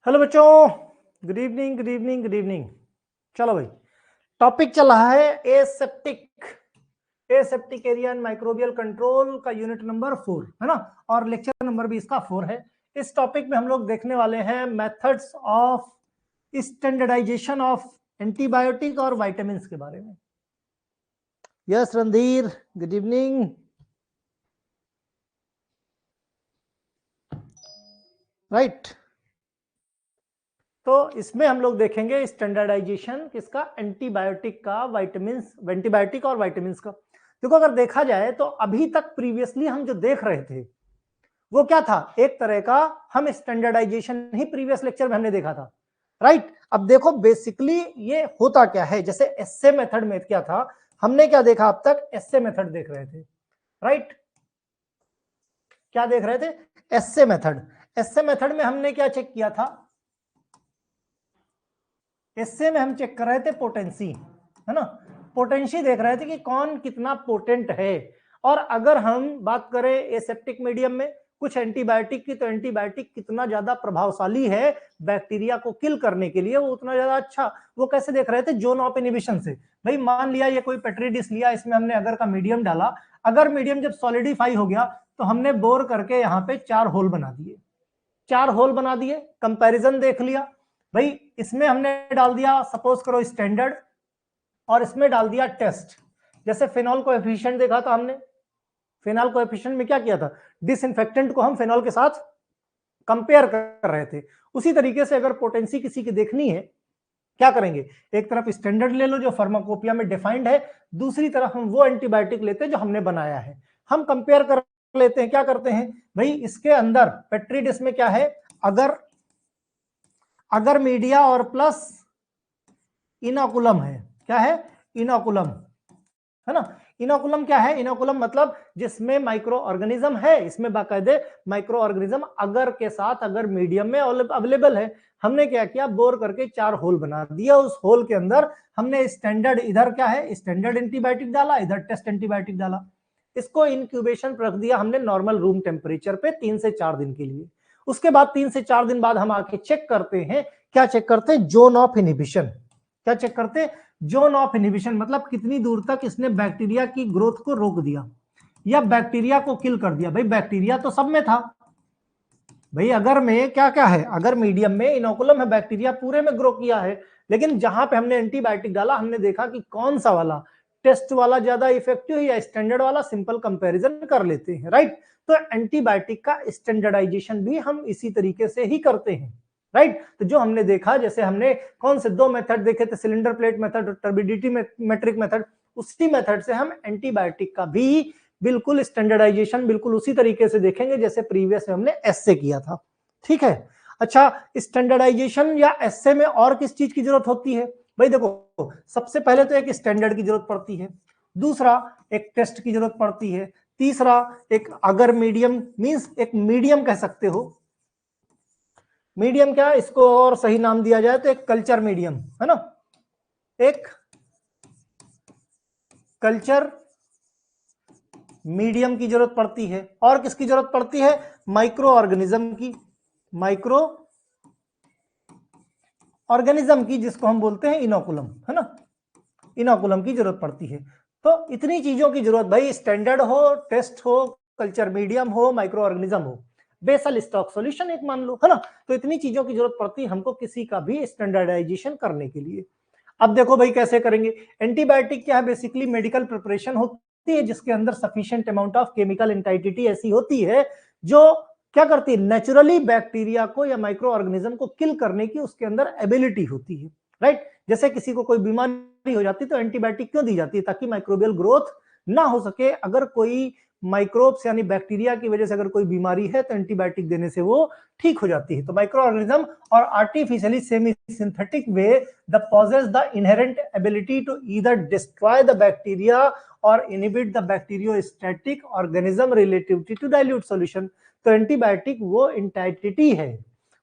Hello बच्चों, good evening good evening good evening. चलो भाई, टॉपिक चल रहा है aseptic area and microbial control का यूनिट नंबर 4 है ना, और लेक्चर नंबर भी इसका 4 है। इस टॉपिक में हम लोग देखने वाले हैं methods of standardisation of antibiotic और विटामिन के बारे में। Yes Randhir, good evening. Right, तो इसमें हम लोग देखेंगे स्टैंडर्डाइजेशन किसका, एंटीबायोटिक का, एंटीबायोटिक और विटामिन का। देखो, अगर देखा जाए तो अभी तक प्रीवियसली हम जो देख रहे थे वो क्या था, एक तरह का हम स्टैंडर्डाइजेशन ही प्रीवियस लेक्चर में हमने देखा था। राइट, अब देखो बेसिकली ये होता क्या है। जैसे एसए मेथड में क्या था, हमने क्या देखा अब तक, एसए मेथड देख रहे थे। राइट, क्या देख रहे थे, एसए मेथड। एसए मेथड में हमने क्या चेक किया था, इससे में हम चेक कर रहे थे पोटेंसी, है ना, पोटेंसी देख रहे थे कि कौन कितना पोटेंट है। और अगर हम बात करें एसेप्टिक मीडियम में कुछ एंटीबायोटिक की, तो एंटीबायोटिक कितना ज्यादा प्रभावशाली है बैक्टीरिया को किल करने के लिए, वो उतना ज्यादा अच्छा। वो कैसे देख रहे थे, जोन ऑफ इनिबिशन से। भाई मान लिया ये कोई पेट्री डिश लिया, इसमें हमने अगर का मीडियम डाला, अगर मीडियम जब सॉलिडिफाई हो गया तो हमने बोर करके यहाँ पे 4 होल बना दिए, 4 होल बना दिए, कंपैरिजन देख लिया। भाई इसमें हमने डाल दिया सपोज करो स्टैंडर्ड, और इसमें डाल दिया टेस्ट। जैसे फिनॉल कोएफिशिएंट देखा था हमने, फिनॉल कोएफिशिएंट में क्या किया था, डिसइंफेक्टेंट को हम फिनॉल के साथ कंपेयर कर रहे थे। उसी तरीके से अगर पोटेंसी किसी की देखनी है, क्या करेंगे, एक तरफ स्टैंडर्ड ले लो जो फार्माकोपिया में डिफाइंड है, दूसरी तरफ हम वो एंटीबायोटिक लेते हैं जो हमने बनाया है, हम कंपेयर कर लेते हैं। क्या करते हैं भाई, इसके अंदर पेट्री डिश में क्या है, अगर मीडिया और प्लस इनोकुलम है, क्या है, इनोकुलम, है ना। इनोकुलम क्या है, इनोकुलम मतलब जिसमें माइक्रो ऑर्गेनिज्म है, इसमें बाकायदे माइक्रो ऑर्गेनिज्म अगर के साथ अगर मीडियम में अवेलेबल है। हमने क्या किया, बोर करके 4 होल बना दिया, उस होल के अंदर हमने स्टैंडर्ड, इधर क्या है स्टैंडर्ड एंटीबायोटिक डाला, इधर टेस्ट एंटीबायोटिक डाला। इसको इंक्यूबेशन पर रख दिया हमने नॉर्मल रूम टेम्परेचर पे 3 से 4 दिन के लिए। उसके बाद 3 से 4 दिन बाद हम आके चेक करते हैं, क्या चेक करते हैं, जोन ऑफ इनहिबिशन। क्या चेक करते हैं, जोन ऑफ इनहिबिशन, मतलब कितनी दूर तक इसने बैक्टीरिया की ग्रोथ को रोक दिया या बैक्टीरिया को किल कर दिया। भाई बैक्टीरिया तो सब में था, भाई अगर में क्या क्या है, अगर मीडियम में इनोकुलम है, बैक्टीरिया पूरे में ग्रो किया है, लेकिन जहां पे हमने एंटीबायोटिक डाला हमने देखा कि कौन सा वाला, टेस्ट वाला ज्यादा इफेक्टिव है या स्टैंडर्ड वाला, सिंपल कंपैरिजन कर लेते हैं। राइट, तो एंटीबायोटिक का स्टैंडर्डाइजेशन भी हम इसी तरीके से ही करते हैं। राइट, तो जो हमने देखा, जैसे हमने कौन से 2 मेथड देखे थे, सिलेंडर प्लेट मेथड और टर्बिडिटी मेट्रिक मेथड, उसी मेथड से हम एंटीबायोटिक का भी बिल्कुल स्टैंडर्डाइजेशन बिल्कुल उसी तरीके से देखेंगे जैसे प्रीवियस में हमने एसए किया था। ठीक है, अच्छा, स्टैंडर्डाइजेशन या एसए में और किस चीज की जरूरत होती है, भाई देखो सबसे पहले तो एक स्टैंडर्ड की जरूरत पड़ती है, दूसरा एक टेस्ट की जरूरत पड़ती है, तीसरा एक अगर मीडियम मींस एक मीडियम कह सकते हो। मीडियम क्या, इसको और सही नाम दिया जाए तो एक कल्चर मीडियम, है ना, एक कल्चर मीडियम की जरूरत पड़ती है। और किसकी जरूरत पड़ती है, माइक्रो ऑर्गेनिज्म की, माइक्रो ऑर्गेनिज्म की, जिसको हम बोलते हैं इनोकुलम, है ना, इनोकुलम की जरूरत पड़ती है। तो इतनी चीजों की जरूरत, भाई स्टैंडर्ड हो, टेस्ट हो, कल्चर मीडियम हो, माइक्रो ऑर्गेनिज्म हो, बेसल स्टॉक सॉल्यूशन एक मान लो, है ना। तो इतनी चीजों की जरूरत पड़ती है हमको किसी का भी स्टैंडर्डाइजेशन करने के लिए। अब देखो भाई कैसे करेंगे, एंटीबायोटिक क्या है, बेसिकली मेडिकल प्रिपरेशन होती है जिसके अंदर sufficient amount of chemical entity ऐसी होती है जो क्या करती है, नेचुरली बैक्टीरिया को या माइक्रो ऑर्गेनिज्म को किल करने की उसके अंदर एबिलिटी होती है। राइट, जैसे किसी को कोई बीमारी हो जाती है तो एंटीबायोटिक क्यों दी जाती है, ताकि माइक्रोबियल ग्रोथ ना हो सके। अगर कोई माइक्रोब्स यानी बैक्टीरिया की वजह से अगर कोई बीमारी है तो एंटीबायोटिक देने से वो ठीक हो जाती है। तो माइक्रो ऑर्गेनिज्म और artificially semi synthetic way the possess the inherent ability to either destroy the bacteria or inhibit the bacteriostatic organism relativity to dilute solution। तो एंटीबायोटिक वो एंटाइटी है,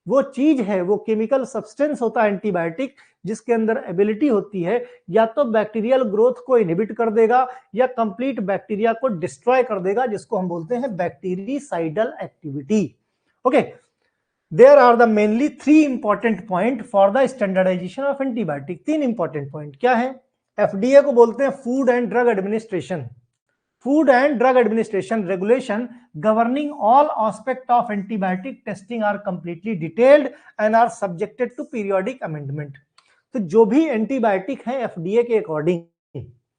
वो चीज है, वो केमिकल सब्सटेंस होता है एंटीबायोटिक, जिसके अंदर एबिलिटी होती है या तो बैक्टीरियल ग्रोथ को इनहिबिट कर देगा या कंप्लीट बैक्टीरिया को डिस्ट्रॉय कर देगा, जिसको हम बोलते हैं bactericidal activity. Okay, there are the mainly 3 important point for the standardisation of antibiotic. 3 important point क्या है? एफडीए को बोलते हैं food and drug administration. Food and drug administration regulation governing all aspect of antibiotic testing are completely detailed and are subjected to periodic amendment. तो जो भी antibiotic है FDA के अकॉर्डिंग,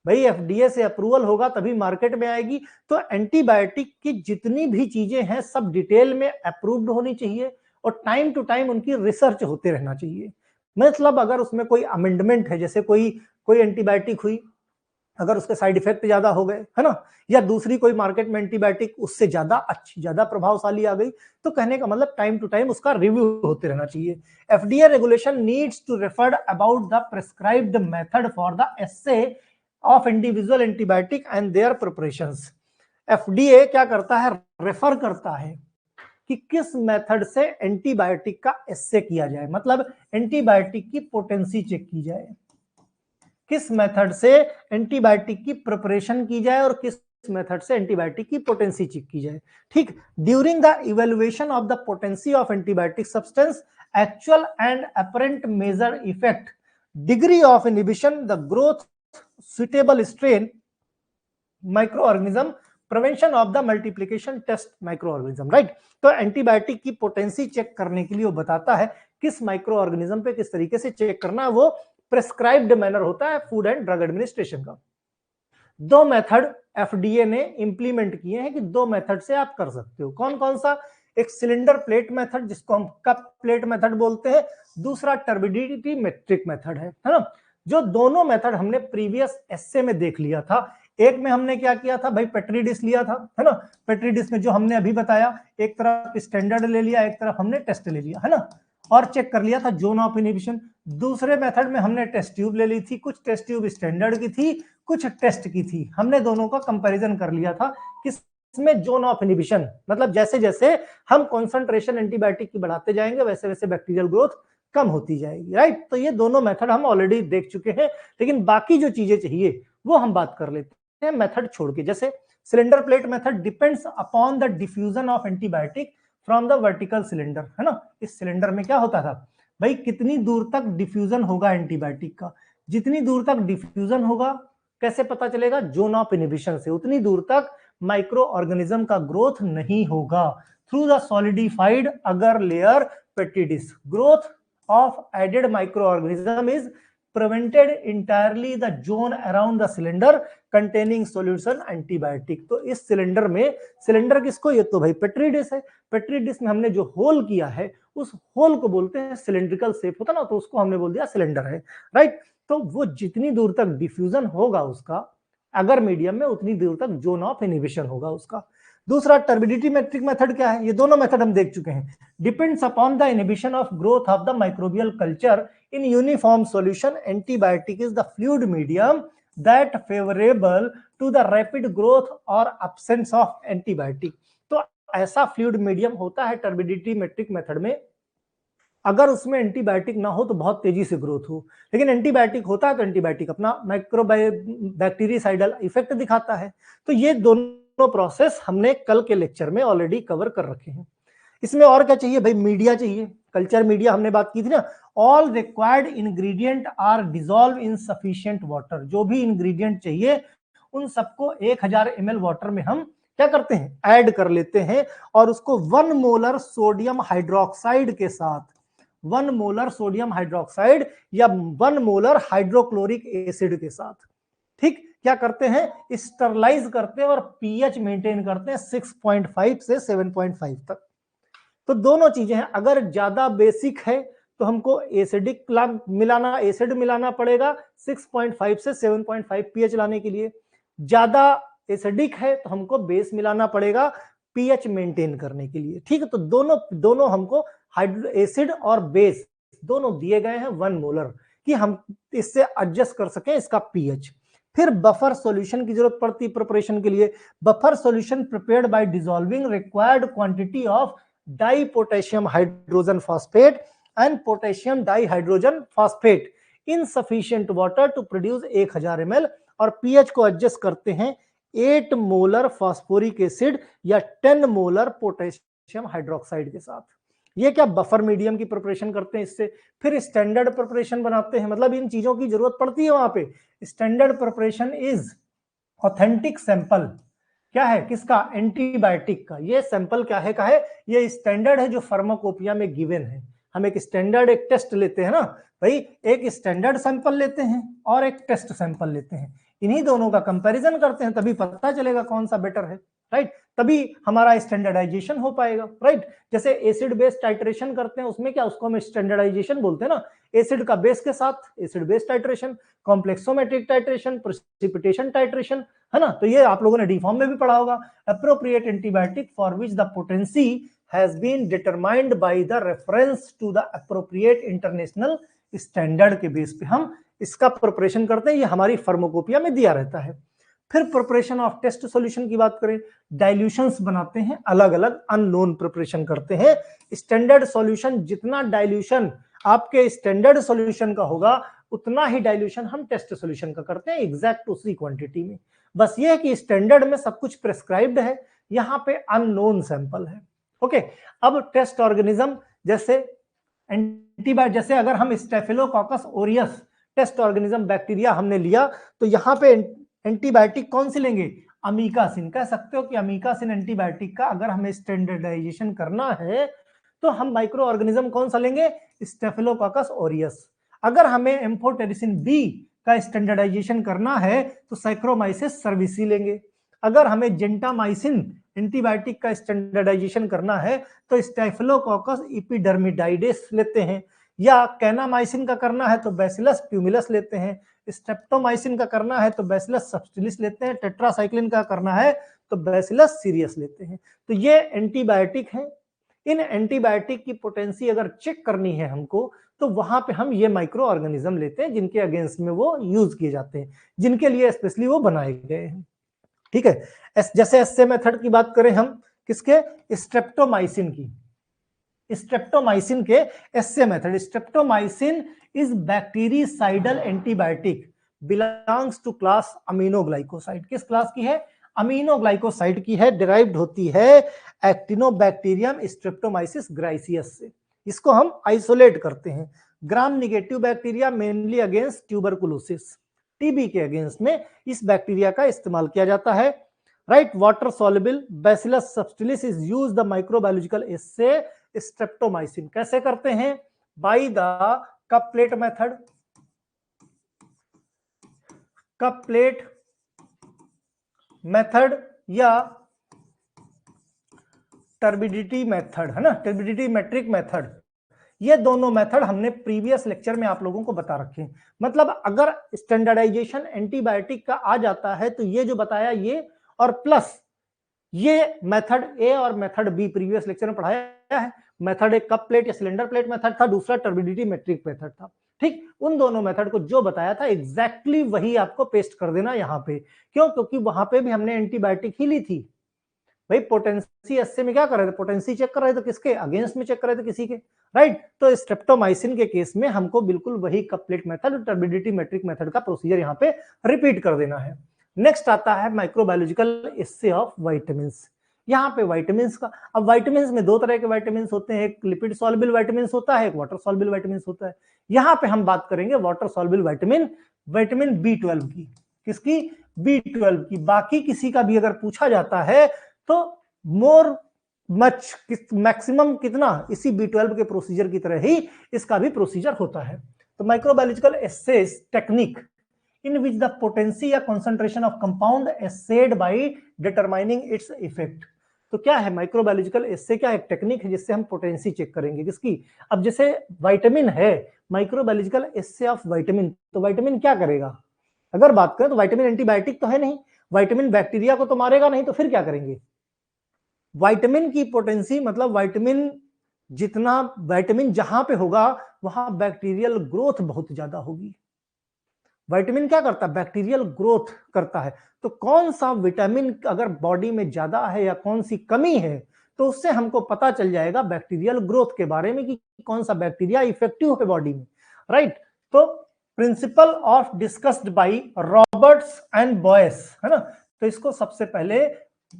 भाई एफडीए से अप्रूवल होगा तभी मार्केट में आएगी, तो एंटीबायोटिक की जितनी भी चीजें हैं सब डिटेल में अप्रूव्ड होनी चाहिए और टाइम टू टाइम उनकी रिसर्च होते रहना चाहिए। मतलब अगर उसमें कोई अमेंडमेंट है, जैसे कोई कोई एंटीबायोटिक हुई, अगर उसके साइड इफेक्ट ज्यादा हो गए, है ना, या दूसरी कोई मार्केट में एंटीबायोटिक उससे ज्यादा अच्छी, ज्यादा प्रभावशाली आ गई, तो कहने का मतलब टाइम टू टाइम उसका रिव्यू होते रहना चाहिए। FDA regulation needs to refer about the prescribed method for the assay of individual antibiotic and their preparations. FDA क्या करता है? रेफर करता है कि किस मेथड से एंटीबायोटिक का एसे किया जाए, मतलब एंटीबायोटिक की पोटेंसी चेक की जाए, किस मेथड से एंटीबायोटिक की प्रिपरेशन की जाए और किस मेथड से एंटीबायोटिक की पोटेंसी चेक की जाए। ठीक, during the evaluation of the potency of antibiotic substance, actual and apparent major effect, degree of inhibition, the growth, suitable strain, micro organism, prevention of the multiplication test micro organism. Right, तो antibiotic की potency check करने के लिए वो बताता है किस micro organism पे किस तरीके से चेक करना है, वो प्रिस्क्राइब्ड मैनर होता है फूड एंड ड्रग एडमिनिस्ट्रेशन का। 2 मेथड एफडीए ने इंप्लीमेंट किए हैं कि 2 मेथड से आप कर सकते हो। कौन कौन सा? एक सिलेंडर प्लेट मेथड जिसको हम कप प्लेट मेथड बोलते हैं, दूसरा टर्बिडिटी मेट्रिक मेथड है ना। जो दोनों मेथड हमने प्रीवियस एस्से में देख लिया था। एक में हमने क्या किया था भाई? पेट्री डिश लिया था, है ना। पेट्री डिश में जो हमने अभी बताया, एक तरफ स्टैंडर्ड ले लिया, एक तरफ हमने टेस्ट ले लिया, है ना, और चेक कर लिया था जोन ऑफ इनहिबिशन। दूसरे मेथड में हमने टेस्ट ट्यूब ले ली थी, कुछ टेस्ट ट्यूब स्टैंडर्ड की थी, कुछ टेस्ट की थी। हमने दोनों का कंपैरिजन कर लिया था किसमें जोन ऑफ इनहिबिशन, मतलब जैसे जैसे हम कंसंट्रेशन एंटीबायोटिक की बढ़ाते जाएंगे वैसे वैसे बैक्टीरियल ग्रोथ कम होती जाएगी। राइट, तो ये दोनों मेथड हम ऑलरेडी देख चुके हैं, लेकिन बाकी जो चीजें चाहिए वो हम बात कर लेते हैं मेथड छोड़ के। जैसे cylinder plate method depends upon the diffusion of antibiotic from the vertical cylinder, है ना। इस सिलेंडर में क्या होता था भाई? कितनी दूर तक डिफ्यूजन होगा एंटीबायोटिक का, जितनी दूर तक डिफ्यूजन होगा कैसे पता चलेगा? जोन ऑफ इनहिबिशन से। उतनी दूर तक माइक्रो ऑर्गेनिज्म का ग्रोथ नहीं होगा। Through the solidified agar layer petri dish, growth of added micro organism is prevented entirely the zone around the cylinder containing solution antibiotic। तो इस सिलेंडर में, सिलेंडर किसको? ये तो भाई पेट्री डिश है। पेट्री डिश में हमने जो होल किया है उस होल को बोलते हैं सिलेंड्रिकल शेप होता ना, तो उसको हमने बोल दिया सिलेंडर है। राइट, तो वो जितनी दूर तक डिफ्यूजन होगा उसका अगर मीडियम में, उतनी दूर तक जोन ऑफ इनहिबिशन होगा उसका। दूसरा टर्बिडिटी मेट्रिक मेथड क्या है? ये दोनों मेथड हम देख चुके हैं। Depends upon the inhibition of growth of the microbial culture in uniform solution। antibiotic is the fluid medium that favorable to the rapid growth or absence of antibiotic। तो ऐसा फ्लूइड मीडियम होता है turbidity metric method में, अगर उसमें antibiotic ना हो तो बहुत तेजी से ग्रोथ हो, लेकिन एंटीबायोटिक होता है तो एंटीबायोटिक अपना बैक्टीरियासाइडल इफेक्ट दिखाता है। तो ये दोनों प्रोसेस हमने कल के लेक्चर में ऑलरेडी कवर कर रखे हैं। इसमें और क्या चाहिए भाई? मीडिया चाहिए, कल्चर मीडिया हमने बात की थी ना। All required ingredient are dissolve in sufficient water. जो भी इंग्रेडिएंट चाहिए उन सबको 1000 ml वाटर में हम क्या करते हैं? ऐड कर लेते हैं और उसको 1 मोलर सोडियम हाइड्रोक्साइड के साथ, 1 मोलर सोडियम हाइड्रोक्साइड या 1 मोलर हाइड्रोक्लोरिक एसिड के साथ, ठीक, क्या करते हैं? स्टरलाइज करते हैं और पीएच मेंटेन करते हैं 6.5 से 7.5 तक। तो दोनों चीजें हैं। अगर ज्यादा बेसिक है तो हमको एसिडिक मिलाना, एसिड मिलाना पड़ेगा 6.5 से 7.5 पीएच लाने के लिए। ज्यादा एसिडिक है तो हमको बेस मिलाना पड़ेगा पीएच मेंटेन करने के लिए। ठीक है, तो दोनों हमको एसिड और बेस दोनों दिए गए हैं 1 मोलर, कि हम इससे एडजस्ट कर सकें इसका पीएच। फिर बफर सॉल्यूशन की जरूरत पड़ती है प्रिपरेशन के लिए। Buffer solution prepared by dissolving required quantity of di potassium hydrogen phosphate and potassium di hydrogen phosphate in sufficient water to produce 1000 ml, और पीएच को एडजस्ट करते हैं 8 मोलर फास्फोरिक एसिड या 10 मोलर पोटेशियम हाइड्रोक्साइड के साथ। ये क्या buffer medium की प्रिपरेशन करते हैं इससे, फिर स्टैंडर्ड प्रिपरेशन बनाते हैं, मतलब इन चीजों की जरूरत पड़ती है वहां पे। Standard preparation is authentic sample, क्या है किसका, एंटीबायोटिक का। ये सैंपल क्या है का है, ये स्टैंडर्ड है जो फार्माकोपिया में गिवन है। हम एक स्टैंडर्ड एक टेस्ट लेते हैं ना भाई, एक स्टैंडर्ड सैंपल लेते हैं और एक टेस्ट सैंपल लेते हैं, इन्हीं दोनों का कंपैरिजन करते हैं, तभी पता चलेगा कौन सा बेटर है, राइट। तभी हमारा स्टैंडर्डाइजेशन हो पाएगा, राइट। जैसे एसिड बेस टाइट्रेशन करते हैं, उसमें क्या, उसको हम स्टैंडर्डाइजेशन बोलते हैं ना, एसिड का बेस के साथ acid base titration, complexometric titration, precipitation titration, है ना। तो ये आप लोगों ने डीफॉर्म में भी पढ़ा होगा। Appropriate antibiotic for which the potency has been determined by the reference to the appropriate international standard के बेस पे हम इसका प्रिपरेशन करते हैं, ये हमारी फार्माकोपिया में दिया रहता है। फिर प्रिपरेशन ऑफ टेस्ट सॉल्यूशन की बात करें, डाइल्यूशंस बनाते हैं, अलग अलग अननोन प्रिपरेशन करते हैं। स्टैंडर्ड सॉल्यूशन, जितना डाइल्यूशन आपके स्टैंडर्ड सॉल्यूशन का होगा उतना ही डाइल्यूशन हम टेस्ट सॉल्यूशन का करते हैं, एग्जैक्ट उसी क्वांटिटी में। बस ये है कि स्टैंडर्ड में सब कुछ प्रिस्क्राइब्ड है, यहाँ पे अननोन सैंपल है। ओके, अब टेस्ट ऑर्गेनिज्म जैसे एंटीबायोटिक, जैसे अगर हम staphylococcus aureus test organism bacteria हमने लिया, तो यहाँ पे एंटीबायोटिक कौन सी लेंगे, अमीकासिन। कह सकते हो कि अमीकासिन एंटीबायोटिक का अगर हमें स्टैंडर्डाइजेशन करना है तो हम माइक्रो ऑर्गेनिज्म कौन सा लेंगे, स्टेफिलोकोकस ओरियस। अगर हमें एम्फोटेरिसिन बी का स्टैंडर्डाइजेशन करना है तो साइक्रोमाइसिस सर्विसी लेंगे। अगर हमें जेंटामाइसिन एंटीबायोटिक का स्टैंडर्डाइजेशन करना है तो स्टेफिलोकोकस एपिडर्मिडाइडिस लेते हैं, या कैनामाइसिन का करना है तो बैसिलस ट्यूमिलस लेते हैं, स्ट्रेप्टोमाइसिन का करना है तो बैसिलस सब्टिलिस लेते हैं, टेट्रासाइक्लिन का करना है तो बैसिलस सीरियस लेते हैं। तो ये एंटीबायोटिक है। इन एंटीबायोटिक की पोटेंसी अगर चेक करनी है हमको तो वहां पे हम ये माइक्रो ऑर्गेनिज्म लेते हैं जिनके अगेंस्ट में वो यूज किए जाते हैं, जिनके लिए स्पेशली वो बनाए गए हैं, ठीक है। जैसे एसए मेथड की बात करें हम, किसके, स्ट्रेप्टोमाइसिन की, स्ट्रेप्टोमाइसिन के assay method. Streptomycin is bactericidal antibiotic, belongs to class aminoglycoside. किस क्लास की है, अमीनोग्लाइकोसाइड की है, डिराइव्ड होती है एक्टिनोबैक्टीरियम स्ट्रेप्टोमाइसिस ग्राइसियस से। इसको हम आइसोलेट करते हैं। Gram negative bacteria mainly against tuberculosis, TB के अगेंस्ट में इस बैक्टीरिया का इस्तेमाल किया जाता है, right. Water soluble Bacillus subtilis is used the microbiological assay streptomycin. कैसे करते हैं, by the cup plate method, cup plate method या टर्बिडिटी मेथड, है ना, टर्बिडिटी मेट्रिक मेथड। ये दोनों मेथड हमने प्रीवियस लेक्चर में आप लोगों को बता रखे हैं। मतलब अगर स्टैंडर्डाइजेशन एंटीबायोटिक का आ जाता है तो ये जो बताया ये, और प्लस ये मेथड ए और मेथड बी प्रीवियस लेक्चर में पढ़ाया है। मेथड एक कप प्लेट या सिलेंडर प्लेट मेथड था, दूसरा टर्बिडिटी मेट्रिक मेथड था, ठीक। उन दोनों मेथड को जो बताया था एग्जैक्टली वही आपको पेस्ट कर देना यहाँ पे। क्यों, क्योंकि वहां पे भी हमने एंटीबायोटिक ही ली थी भाई। पोटेंसी एसए में क्या कर रहे थे, पोटेंसी चेक कर रहे थे, किसके अगेंस्ट में चेक कर रहे थे, किसी के, राइट। तो स्ट्रेप्टोमाइसिन के केस में हमको बिल्कुल वही कप प्लेट मेथड और टर्बिडिटी मेट्रिक मेथड का प्रोसीजर यहाँ पे रिपीट कर देना है। नेक्स्ट आता है माइक्रोबायोलॉजिकल एस्से ऑफ विटामिन। यहाँ पे विटामिन का, अब विटामिन में दो तरह के विटामिन होते हैं, एक लिपिड सॉल्युबल विटामिन होता है, एक वाटर सॉल्युबल विटामिन होता है। यहाँ पे हम बात करेंगे water soluble vitamin, vitamin B12 की, किसकी, B12 की। बाकी किसी का भी अगर पूछा जाता है तो मोर मच मैक्सिमम कितना, इसी B12 के प्रोसीजर की तरह ही इसका भी प्रोसीजर होता है। तो microbiological assays technique in which the potency या concentration of compound assayed by determining its effect। तो क्या है माइक्रोबायोलॉजिकल एस्से, क्या एक टेक्निक है जिससे हम पोटेंसी चेक करेंगे, किसकी। अब जैसे विटामिन है, माइक्रोबायोलॉजिकल एस्से ऑफ विटामिन, तो विटामिन क्या करेगा, अगर बात करें तो विटामिन एंटीबायोटिक तो है नहीं, विटामिन बैक्टीरिया को तो मारेगा नहीं, तो फिर क्या करेंगे। विटामिन की पोटेंसी मतलब विटामिन जितना, विटामिन जहां पे होगा वहां बैक्टीरियल ग्रोथ बहुत ज्यादा होगी। विटामिन क्या करता है, बैक्टीरियल ग्रोथ करता है। तो कौन सा विटामिन अगर बॉडी में ज्यादा है या कौन सी कमी है, तो उससे हमको पता चल जाएगा बैक्टीरियल ग्रोथ के बारे में कि कौन सा बैक्टीरिया इफेक्टिव है बॉडी में, राइट। तो principle of discussed by Roberts and Boyce, है ना। तो इसको सबसे पहले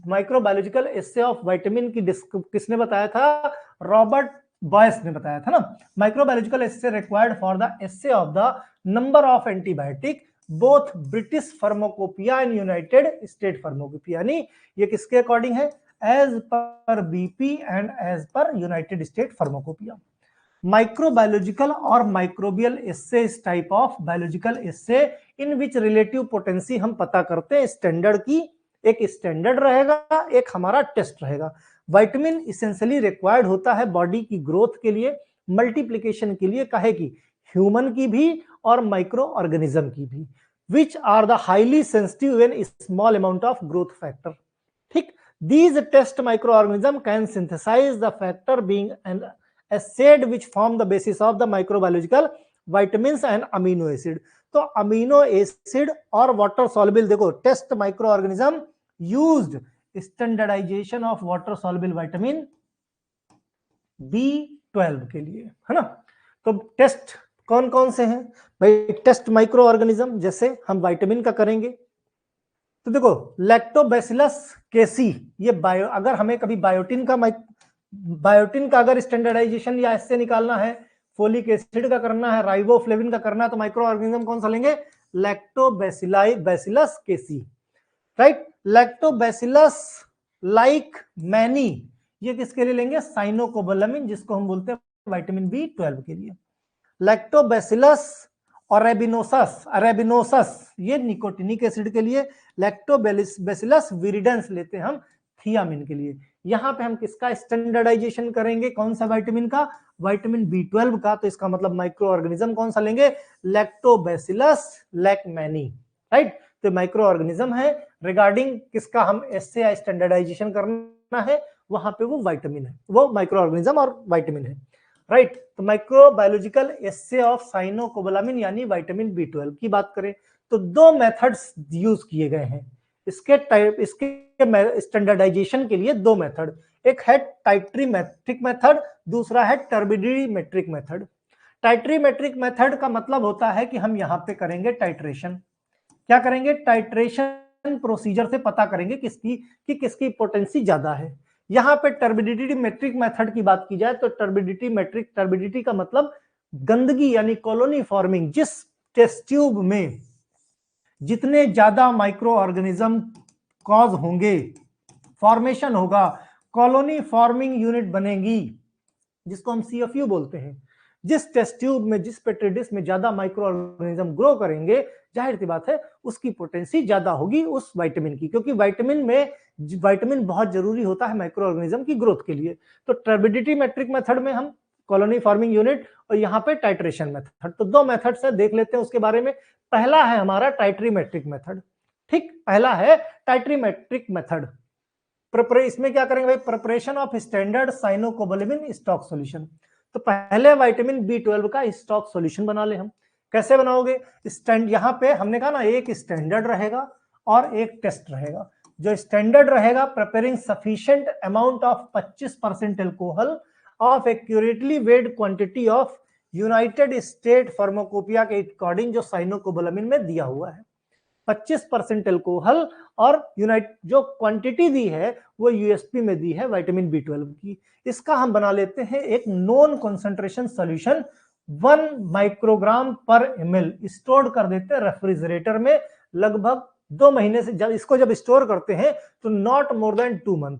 माइक्रोबायोलॉजिकल एस्से ऑफ विटामिन की किसने बताया था, रॉबर्ट बॉयस ने बताया था ना, microbiological assay required for the assay of the number of antibiotic both British pharmacopoeia and United State pharmacopoeia, यानी ये किसके अकॉर्डिंग है, as per BP and as per United State pharmacopoeia. Microbiological और microbial assay इस type of biological assay in which relative potency हम पता करते हैं स्टैंडर्ड की, एक स्टैंडर्ड रहेगा, एक हमारा टेस्ट रहेगा। विटामिन इसेंशियली रिक्वायर्ड होता है बॉडी की ग्रोथ के लिए, मल्टीप्लिकेशन के लिए, काहे की, ह्यूमन की भी और माइक्रो ऑर्गेनिज्म की भी, which are the highly sensitive in small amount of growth factor. ठीक, these test microorganism can synthesize the factor being an acid which form the basis of the microbiological vitamins and amino acid। तो amino acid और water soluble, देखो test microorganism used standardization of water soluble vitamin B12 के लिए, है ना। तो test कौन कौन से हैं भाई, टेस्ट माइक्रोऑर्गेनिज्म जैसे हम विटामिन का करेंगे, तो देखो लैक्टोबैसिलस केसी, ये बायो, अगर हमें कभी बायोटिन का अगर स्टैंडर्डाइजेशन या इससे निकालना है, फोलिक एसिड का करना है, राइबोफ्लेविन का करना है, तो माइक्रो ऑर्गेनिज्म कौन सा लेंगे, लैक्टोबैसिलस केसी, राइट। लैक्टोबैसिलस लाइक मैनी, ये किसके लिए लेंगे, साइनोकोबालामिन, जिसको हम बोलते हैं विटामिन B12 के लिए। लैक्टोबैसिलस अरेबिनोसस ये निकोटिनिक एसिड के लिए, लैक्टोबैसिलस विरिडेंस लेते हैं हम थियामिन के लिए। यहां पे हम किसका स्टैंडर्डाइजेशन करेंगे, कौन सा विटामिन का, विटामिन B12 का, तो इसका मतलब माइक्रो ऑर्गेनिज्म कौन सा लेंगे, लैक्टोबैसिलस लैकमैनी, राइट। तो माइक्रो ऑर्गेनिज्म है, रिगार्डिंग किसका हम एसए स्टैंडर्डाइजेशन करना है, वहां पे वो विटामिन है, वो माइक्रो ऑर्गेनिज्म और विटामिन है, राइट। तो माइक्रोबायोलॉजिकल एसे ऑफ साइनोकोबालामिन यानी विटामिन B12 की बात करें तो दो मेथड्स यूज किए गए हैं इसके स्टैंडर्डाइजेशन के लिए, दो मेथड, एक है टाइट्रीमेट्रिक मेथड, दूसरा है टर्बिडिमेट्रिक मेथड। टाइट्रीमेट्रिक मेथड का मतलब होता है कि हम यहां पे करेंगे टाइट्रेशन, क्या करेंगे, टाइट्रेशन प्रोसीजर से पता करेंगे किसकी पोटेंसी ज्यादा है। यहां पे टर्बिडिटी मेट्रिक मेथड की बात की जाए तो टर्बिडिटी का मतलब गंदगी यानी कॉलोनी फॉर्मिंग, जिस टेस्ट ट्यूब में जितने ज्यादा माइक्रो ऑर्गेनिज्म कॉज होंगे, फॉर्मेशन होगा, कॉलोनी फॉर्मिंग यूनिट बनेगी, जिसको हम CFU बोलते हैं, जिस टेस्ट ट्यूब में, जिस पेट्री डिश में ज्यादा माइक्रो ऑर्गेनिज्म ग्रो करेंगे, जाहिर सी बात है उसकी पोटेंसी ज्यादा होगी उस विटामिन की, क्योंकि विटामिन बहुत जरूरी होता है माइक्रो ऑर्गेनिज्म की ग्रोथ के लिए। तो टर्बिडिटी मेट्रिक मेथड में हम कॉलोनी फॉर्मिंग यूनिट और यहाँ पे टाइट्रेशन मेथड, तो दो मेथड से देख लेते हैं उसके बारे में। पहला है हमारा टाइट्रीमेट्रिक मेथड, ठीक, पहला है टाइट्रीमेट्रिक मेथड। इसमें क्या करेंगे भाई, preparation of standard cyanocobalamin stock solution. तो पहले विटामिन B12 का स्टॉक सॉल्यूशन बना ले हम, कैसे बनाओगे, यहाँ पे हमने कहा ना एक स्टैंडर्ड रहेगा और एक टेस्ट रहेगा। जो स्टैंडर्ड रहेगा, preparing sufficient amount of 25% alcohol of accurately weighed quantity of United State pharmacopoeia के अकॉर्डिंग जो साइनोकोबालामिन में दिया हुआ है, 25% एल्कोहल और यूनाइट जो क्वांटिटी दी है वो यूएसपी में दी है विटामिन B12 की। इसका हम बना लेते हैं एक नॉन कंसंट्रेशन सॉल्यूशन 1 माइक्रोग्राम पर ml, स्टोर कर देते हैं रेफ्रिजरेटर में लगभग 2 महीने से, जब स्टोर करते हैं तो not more than 2 month.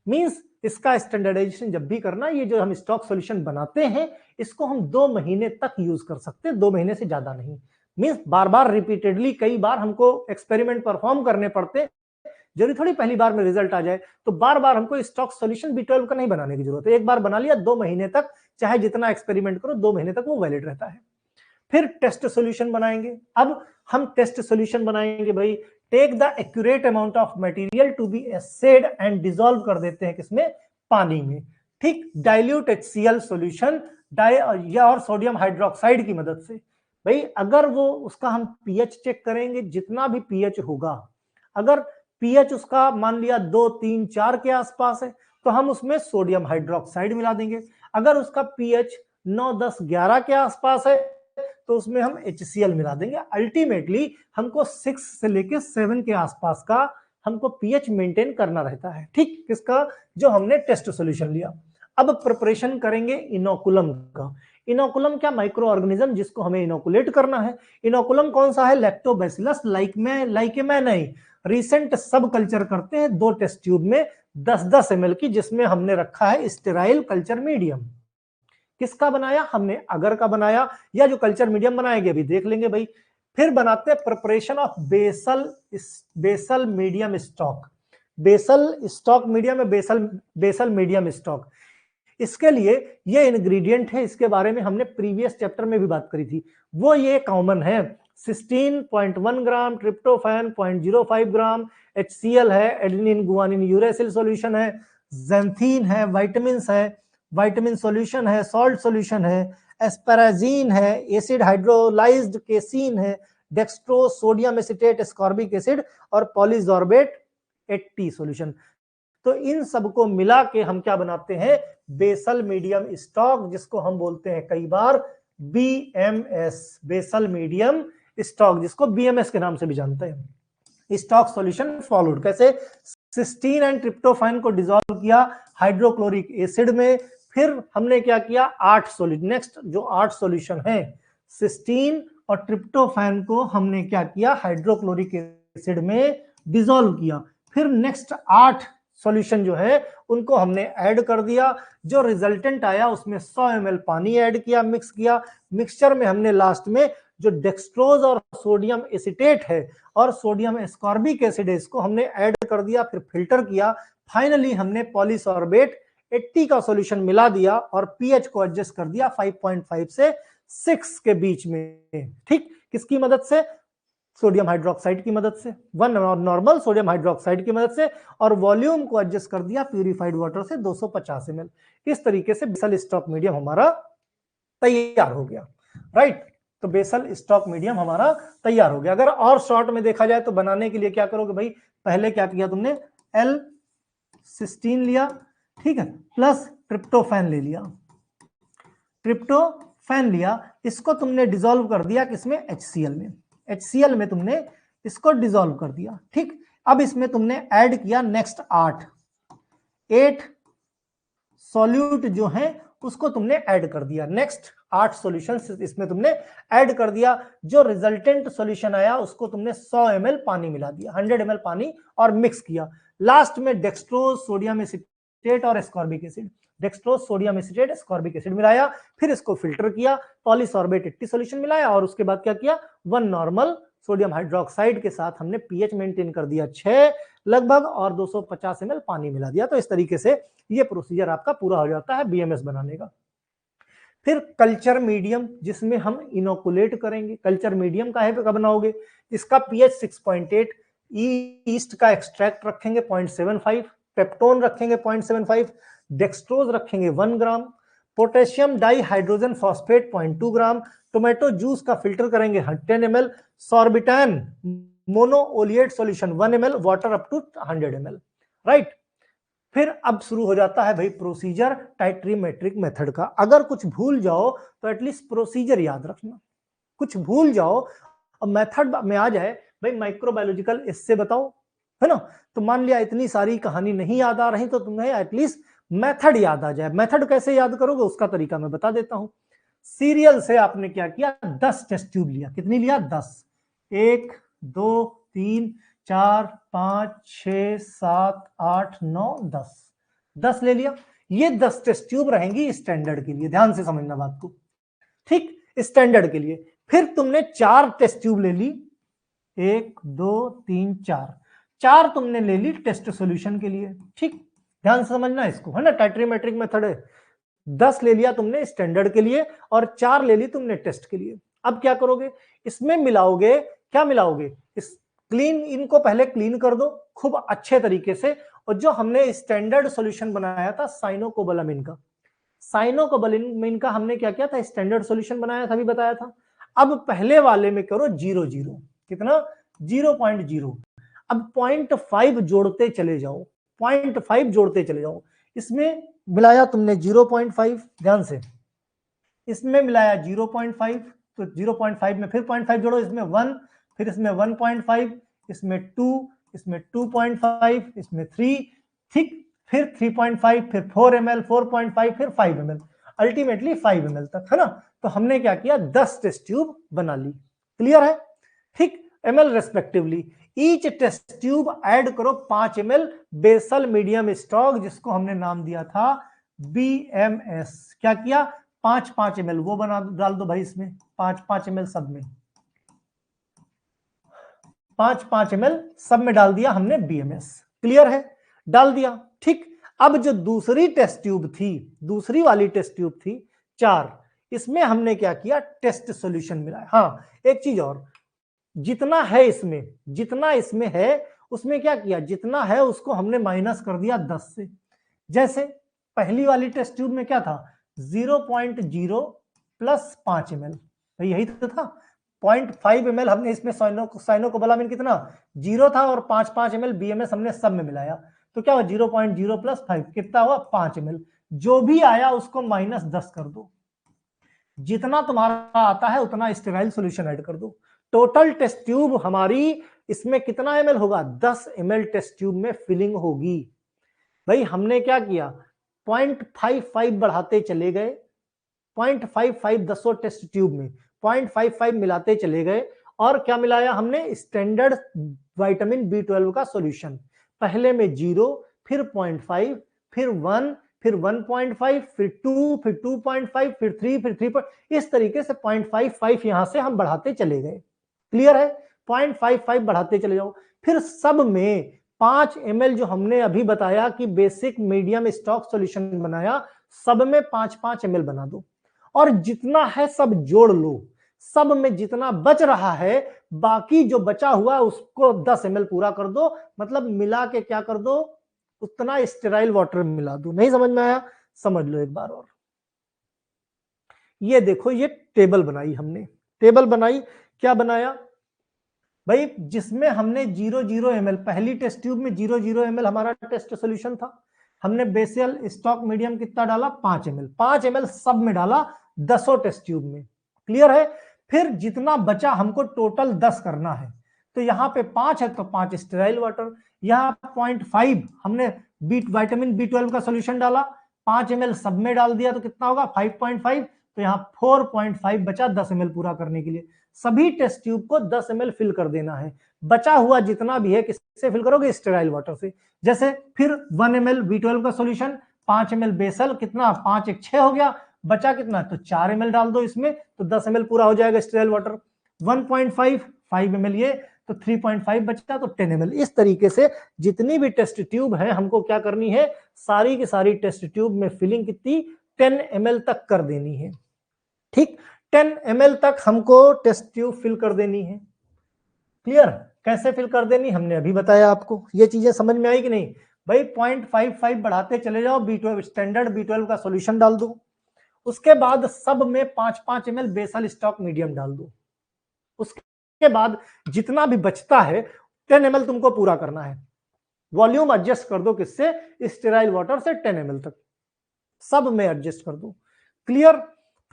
Means इसका स्टैंडर्डाइजेशन जब भी करना, ये जो हम स्टॉक सॉल्यूशन बनाते हैं इसको हम 2 महीने तक यूज कर सकते हैं, 2 महीने से ज्यादा नहीं। मींस बार बार रिपीटेडली कई बार हमको एक्सपेरिमेंट परफॉर्म करने पड़ते, जरूरी थोड़ी पहली बार में रिजल्ट आ जाए, तो बार बार हमको स्टॉक सॉल्यूशन B12 का नहीं बनाने की जरूरत है, एक बार बना लिया 2 महीने तक, चाहे जितना एक्सपेरिमेंट करो 2 महीने तक वो वैलिड रहता है। फिर टेस्ट सॉल्यूशन बनाएंगे। अब हम टेस्ट सॉल्यूशन बनाएंगे भाई, take the accurate amount of material to be acid and dissolve कर देते हैं किसमें, पानी में, ठीक, डाइल्यूट HCl सॉल्यूशन या और सोडियम हाइड्रोक्साइड की मदद से। भाई अगर वो उसका हम पीएच चेक करेंगे, जितना भी पीएच होगा, अगर पीएच उसका मान लिया 2, 3, 4 के आसपास है तो हम उसमें सोडियम हाइड्रोक्साइड मिला देंगे। अगर उसका पीएच 9, 10, 11 के आसपास है तो उसमें हम HCl मिला देंगे। अल्टीमेटली हमको 6 से लेके 7 के आसपास का हमको पीएच मेंटेन करना रहता है, ठीक, किसका, जो हमने टेस्ट सॉल्यूशन लिया। अब प्रिपरेशन करेंगे इनोकुलम का। इनोकुलम क्या? माइक्रो ऑर्गेनिज्म जिसको हमें इनोकुलेट करना है। इनोकुलम कौन सा है? लैक्टोबैसिलस लाइकेमेनाई। रिसेंट सब कल्चर करते हैं 2 टेस्ट ट्यूब में 10-10 ml की, जिसमें हमने रखा है स्टेराइल कल्चर मीडियम। किसका बनाया हमने? अगर का बनाया, या जो कल्चर मीडियम बनाएंगे अभी देख लेंगे भाई। फिर बनाते हैं preparation of basal medium stock. Basal stock medium है, बेसल मीडियम स्टॉक। इसके लिए ये इंग्रेडिएंट है, इसके बारे में हमने प्रीवियस चैप्टर में भी बात करी थी। वो ये कॉमन है, सिस्टीन 0.1 ग्राम, ट्रिप्टोफैन 0.05 ग्राम, HCl है, एडेनिन गुआनिन यूरेसिल सॉल्यूशन है, ज़ैंथीन है, विटामिन सॉल्यूशन है, सॉल्ट सॉल्यूशन है, एस्पैराजीन है, एसिड हाइड्रोलाइज्ड केसीन है, dextrose, sodium acetate, ascorbic acid और पॉलीजॉर्बेट 80 सॉल्यूशन। तो इन सबको मिला के हम क्या बनाते हैं? बेसल मीडियम स्टॉक, जिसको हम बोलते हैं कई बार BMS, बेसल मीडियम स्टॉक, जिसको BMS के नाम से भी जानते हैं। स्टॉक सॉल्यूशन फॉलोड कैसे? सिस्टीन एंड ट्रिप्टोफैन को डिसॉल्व किया हाइड्रोक्लोरिक एसिड में। फिर हमने क्या किया? 8 सॉल्यूशन। नेक्स्ट जो 8 सॉल्यूशन है, सिस्टीन और ट्रिप्टोफैन को हमने क्या किया? हाइड्रोक्लोरिक एसिड में डिसॉल्व किया। फिर नेक्स्ट 8 सॉल्यूशन जो है उनको हमने ऐड कर दिया। जो रिजल्टेंट आया उसमें 100 ml पानी ऐड किया, मिक्स किया। मिक्सचर में हमने लास्ट में जो डेक्सट्रोज और सोडियम एसीटेट है और सोडियम एस्कॉर्बिक एसिड है, इसको हमने ऐड कर दिया, फिर फिल्टर किया। फाइनली हमने पॉलीसॉर्बेट 80 का सॉल्यूशन मिला दिया और पीएच को एडजस्ट कर दिया 5.5 से 6 के बीच में। ठीक, किसकी मदद से? सोडियम हाइड्रोक्साइड की मदद से, वन नॉर्मल सोडियम हाइड्रोक्साइड की मदद से, और वॉल्यूम को एडजस्ट कर दिया प्यूरिफाइड वाटर से 250 ml। इस तरीके से बेसल स्टॉक मीडियम हमारा तैयार हो गया। राइट, तो बेसल स्टॉक मीडियम हमारा तैयार हो गया। अगर और शॉर्ट में देखा जाए तो बनाने के लिए क्या करोगे भाई? पहले क्या किया तुमने? L सिस्टीन लिया, ठीक है, प्लस ट्रिप्टोफैन ले लिया। ट्रिप्टोफैन लिया, इसको तुमने डिसॉल्व कर दिया किसमें? HCl में। HCl में तुमने इसको डिसॉल्व कर दिया। ठीक, अब इसमें तुमने ऐड किया नेक्स्ट 8 सॉल्यूट जो है उसको तुमने ऐड कर दिया। नेक्स्ट 8 सॉल्यूशंस इसमें तुमने ऐड कर दिया। जो रिजल्टेंट सॉल्यूशन आया उसको तुमने 100 ml पानी मिला दिया, 100 ml पानी, और मिक्स किया। लास्ट में डेक्सट्रोज, सोडियम एसीटेट और ascorbic acid, dextrose, sodium acetate, ascorbic acid मिलाया। फिर इसको फिल्टर किया, पॉलीसॉर्बेट 80 सॉल्यूशन मिलाया, और उसके बाद क्या किया? 1 नॉर्मल सोडियम हाइड्रोक्साइड के साथ हमने पीएच मेंटेन कर दिया 6 लगभग, और 250 ml पानी मिला दिया। तो इस तरीके से ये प्रोसीजर आपका पूरा हो जाता है बीएमएस बनाने का। फिर कल्चर मीडियम, जिसमें हम इनोकुलेट करेंगे। कल्चर मीडियम का है कब बनाओगे? इसका पीएच 6.8, ईस्ट का एक्सट्रैक्ट रखेंगे 0.75, पेप्टोन रखेंगे 0.75, डेक्सट्रोज रखेंगे 1 gram, potassium di hydrogen phosphate 0.2 gram, tomato juice का फिल्टर करेंगे 10 ml, sorbitan monooleate solution 1 ml, water up to 100 ml। Right, फिर अब शुरू हो जाता है भाई प्रोसीजर टाइट्रीमेट्रिक मेथड का। अगर कुछ भूल जाओ तो एटलीस्ट प्रोसीजर याद रखना। कुछ भूल जाओ और मेथड में आ जाए, भाई माइक्रोबायोलॉजिकल इससे बताओ, है ना? तो मान लिया इतनी सारी कहानी नहीं याद आ रही तो तुम्हें एटलीस्ट मेथड याद आ जाए। मेथड कैसे याद करोगे उसका तरीका मैं बता देता हूं। सीरियल से आपने क्या किया? 10 टेस्ट ट्यूब लिया। कितनी लिया? 10। 1 2 3 4 5 6 7 8 9 10 10 ले लिया। ये 10 टेस्ट ट्यूब रहेंगी स्टैंडर्ड के लिए, ध्यान से समझना बात को। ठीक, स्टैंडर्ड के लिए। फिर तुमने 4 टेस्ट ट्यूब ले ली, 1 2 3 4 तुमने ले ली टेस्ट सॉल्यूशन के लिए। ठीक, ध्यान से समझना इसको, है ना? टाइट्रीमेट्रिक मेथड है। 10 ले लिया तुमने स्टैंडर्ड के लिए और 4 ले ली तुमने टेस्ट के लिए। अब क्या करोगे? इसमें मिलाओगे, क्या मिलाओगे? इस क्लीन, इनको पहले क्लीन कर दो खूब अच्छे तरीके से। और जो हमने स्टैंडर्ड सॉल्यूशन बनाया था साइनोकोबालामिन का, साइनोकोबालामिन का हमने क्या किया था? स्टैंडर्ड सॉल्यूशन बनाया था, अभी बताया था। अब पहले वाले में करो 0.0, कितना? 0.0। अब 0.5 जोड़ते चले जाओ, 0.5 जोड़ते चले जाओ। इसमें मिलाया तुमने 0.5, ध्यान से, इसमें मिलाया 0.5, तो 0.5 में फिर 0.5 जोड़ो, इसमें 1, फिर इसमें 1.5, इसमें 2, इसमें 2.5, इसमें 3। ठीक, फिर 3.5, फिर 4 ml, 4.5, फिर 5 ml, अल्टीमेटली 5 ml तक, है ना। तो हमने क्या किया, 10 टेस्ट ट्यूब बना ली। क्लियर है? ठीक, ml respectively. Each test tube add करो 5 ml बेसल मीडियम स्टॉक, जिसको हमने नाम दिया था BMS। क्या किया, 5 ml वो बना डाल दो भाई इसमें, 5 ml सब में, 5 ml सब में डाल दिया हमने BMS। क्लियर है? डाल दिया। ठीक, अब जो दूसरी टेस्ट ट्यूब थी, दूसरी वाली टेस्ट ट्यूब थी 4, इसमें हमने क्या किया, टेस्ट सॉल्यूशन मिलाया। हाँ, एक चीज और, जितना है इसमें, जितना इसमें है उसमें क्या किया, जितना है उसको हमने माइनस कर दिया 10 से। जैसे पहली वाली टेस्ट ट्यूब में क्या था, 0.0 प्लस 5 ml, यही तो था। 0.5 ml हमने इसमें साइनोकोबालामिन कितना 0 था, और 5 ml BMS हमने सब में मिलाया, तो क्या हुआ 0.0 प्लस 5 कितना हुआ 5 ml। जो भी आया उसको माइनस 10 कर दो, जितना तुम्हारा आता है उतना स्टेराइल सॉल्यूशन ऐड कर दो। टोटल टेस्ट ट्यूब हमारी इसमें कितना ml होगा, 10 ml टेस्ट ट्यूब में फिलिंग होगी। भाई हमने क्या किया, 0.55 बढ़ाते चले गए, 0.55 10 टेस्ट ट्यूब में 0.55 मिलाते चले गए, और क्या मिलाया हमने, स्टैंडर्ड विटामिन B12 का सॉल्यूशन। पहले में 0, फिर 0.5, फिर 1, फिर 1.5, फिर 2, फिर 2.5, फिर 3, फिर 3, इस तरीके से 0.55 यहां से हम बढ़ाते चले गए। क्लियर है? 0.55 बढ़ाते चले जाओ। फिर सब में 5 ml जो हमने अभी बताया कि बेसिक मीडियम स्टॉक सॉल्यूशन बनाया, सब में 5 ml बना दो, और जितना है सब जोड़ लो। सब में जितना बच रहा है, बाकी जो बचा हुआ उसको 10 ml पूरा कर दो, मतलब मिला के क्या कर दो, उतना स्टेराइल वाटर मिला दो। नहीं समझ में आया? समझ लो एक बार और। ये देखो, ये टेबल बनाई हमने, टेबल बनाई, क्या बनाया भाई, जिसमें हमने 0.0 ml, पहली टेस्ट ट्यूब में 0.0 ml हमारा टेस्ट सॉल्यूशन था, हमने बेसियल स्टॉक मीडियम कितना डाला 5 ml, 5 ml सब में डाला 10 टेस्ट ट्यूब में। क्लियर है? फिर जितना बचा हमको टोटल 10 करना है, तो यहाँ पे 5 है तो 5 स्टेराइल वाटर, यहाँ 0.5 हमने विटामिन B12 का सॉल्यूशन डाला, 5 ml सब में डाल दिया, तो कितना होगा 5.5, तो यहाँ 4.5 बचा 10 ml पूरा करने के लिए। सभी टेस्ट ट्यूब को 10 ml फिल कर देना है। बचा हुआ जितना भी है किससे फिल करोगे, स्टेराइल वाटर से। जैसे फिर 1 ml B12 का सॉल्यूशन, 5 ml बेसल, कितना 5 1 6 हो गया, बचा कितना, तो 4 ml डाल दो इसमें, तो 10 ml पूरा हो जाएगा स्टेराइल वाटर। 1.5 5 ml ये, तो 3.5 बचा, तो 10 ml। इस तरीके से जितनी भी टेस्ट ट्यूब है हमको क्या करनी है, सारी की सारी टेस्ट ट्यूब में फिलिंग कितनी 10 ml तक कर देनी है। ठीक, 10 ml तक हमको टेस्ट ट्यूब फिल कर देनी है। क्लियर? कैसे फिल कर देनी हमने अभी बताया आपको, ये चीजें समझ में आई कि नहीं भाई। 0.55 बढ़ाते चले जाओ, B12 स्टैंडर्ड B12 का सॉल्यूशन डाल दो, उसके बाद सब में 5 ml बेसल स्टॉक मीडियम डाल दो, उसके बाद जितना भी बचता है 10 ml तुमको पूरा करना है। वॉल्यूम एडजस्ट कर दो, किससे, स्टेराइल वाटर से 10 ml तक सब में एडजस्ट कर दो। क्लियर?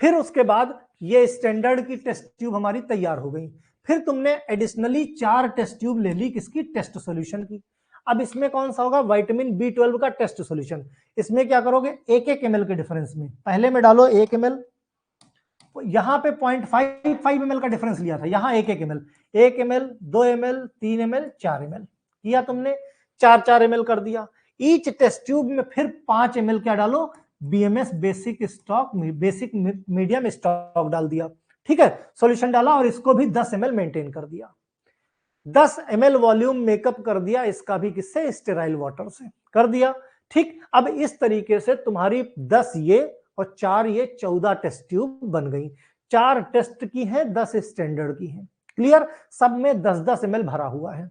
फिर उसके बाद ये स्टैंडर्ड की टेस्ट ट्यूब हमारी तैयार हो गई। फिर तुमने एडिशनली 4 टेस्ट ट्यूब ले ली, किसकी, टेस्ट सॉल्यूशन की। अब इसमें कौन सा होगा, विटामिन B12 का टेस्ट सॉल्यूशन। इसमें क्या करोगे, 1 ml के डिफरेंस में, पहले में डालो 1 ml, यहां पे 0.55 ml का डिफरेंस लिया था, यहां 1 ml, 1 ml 2 ml 3 ml 4 ml किया तुमने, 4 ml कर दिया। ईच टेस्ट ट्यूब में फिर 5 ml क्या डालो, BMS basic stock, basic medium stock डाल दिया। ठीक है, सॉल्यूशन डाला, और इसको भी 10 ml मेंटेन कर दिया। 10 ml वॉल्यूम मेकअप कर दिया इसका भी, किससे, स्टेराइल वाटर से कर दिया। ठीक, अब इस तरीके से तुम्हारी 10 ये और 4 ये 14 टेस्ट ट्यूब बन गई। 4 टेस्ट की है, 10 स्टैंडर्ड की है। क्लियर? सब में 10-10 ml भरा हुआ है।